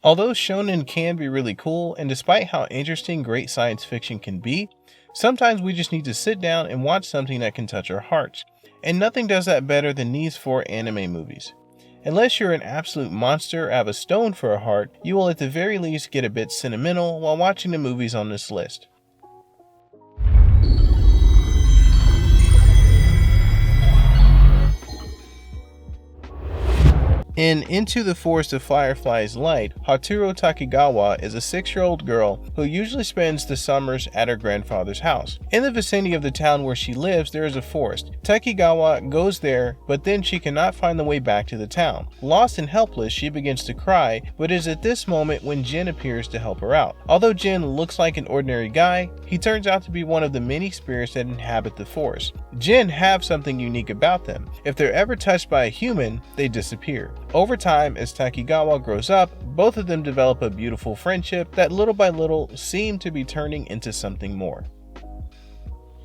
Although shonen can be really cool, and despite how interesting great science fiction can be, sometimes we just need to sit down and watch something that can touch our hearts. And nothing does that better than these 4 anime movies. Unless you're an absolute monster or have a stone for a heart, you will at the very least get a bit sentimental while watching the movies on this list. In Into the Forest of Fireflies Light, Hatsuro Takigawa is a 6-year-old girl who usually spends the summers at her grandfather's house. In the vicinity of the town where she lives, there is a forest. Takigawa goes there, but then she cannot find the way back to the town. Lost and helpless, she begins to cry, but it is at this moment when Jin appears to help her out. Although Jin looks like an ordinary guy, he turns out to be one of the many spirits that inhabit the forest. Jin have something unique about them. If they're ever touched by a human, they disappear. Over time, as Takigawa grows up, both of them develop a beautiful friendship that little by little seem to be turning into something more.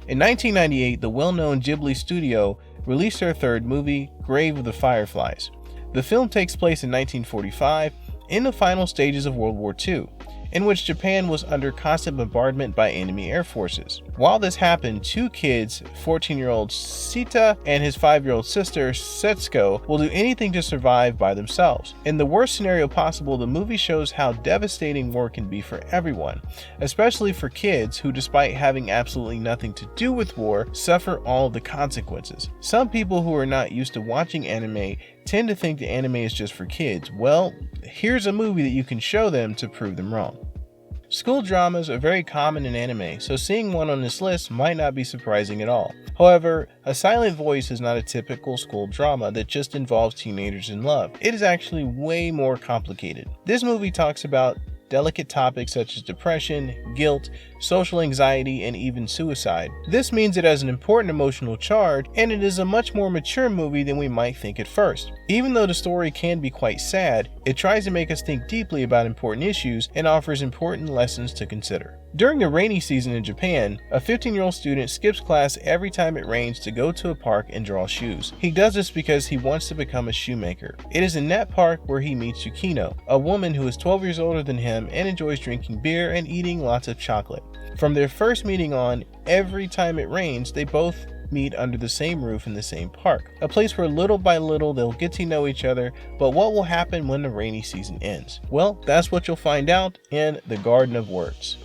In 1998, the well-known Ghibli studio released their 3rd movie, Grave of the Fireflies. The film takes place in 1945, in the final stages of World War II, in which Japan was under constant bombardment by enemy air forces. While this happened, 2 kids, 14-year-old Sita and his 5-year-old sister Setsuko, will do anything to survive by themselves. In the worst scenario possible, the movie shows how devastating war can be for everyone, especially for kids who, despite having absolutely nothing to do with war, suffer all of the consequences. Some people who are not used to watching anime tend to think the anime is just for kids. Well, here's a movie that you can show them to prove them wrong. School dramas are very common in anime, so seeing one on this list might not be surprising at all. However, A Silent Voice is not a typical school drama that just involves teenagers in love. It is actually way more complicated. This movie talks about delicate topics such as depression, guilt, social anxiety, and even suicide. This means it has an important emotional charge, and it is a much more mature movie than we might think at first. Even though the story can be quite sad, it tries to make us think deeply about important issues and offers important lessons to consider. During the rainy season in Japan, a 15-year-old student skips class every time it rains to go to a park and draw shoes. He does this because he wants to become a shoemaker. It is in that park where he meets Yukino, a woman who is 12 years older than him and enjoys drinking beer and eating lots of chocolate. From their first meeting on, every time it rains, they both meet under the same roof in the same park, a place where little by little they'll get to know each other. But what will happen when the rainy season ends? Well, that's what you'll find out in The Garden of Words.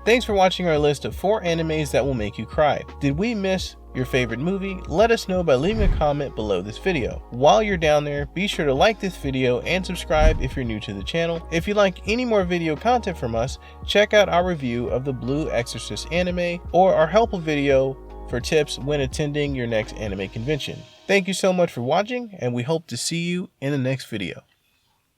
Thanks for watching our list of 4 animes that will make you cry. Did we miss your favorite movie? Let us know by leaving a comment below this video. While you're down there, be sure to like this video and subscribe if you're new to the channel. If you'd like any more video content from us, check out our review of the Blue Exorcist anime or our helpful video for tips when attending your next anime convention. Thank you so much for watching, and we hope to see you in the next video.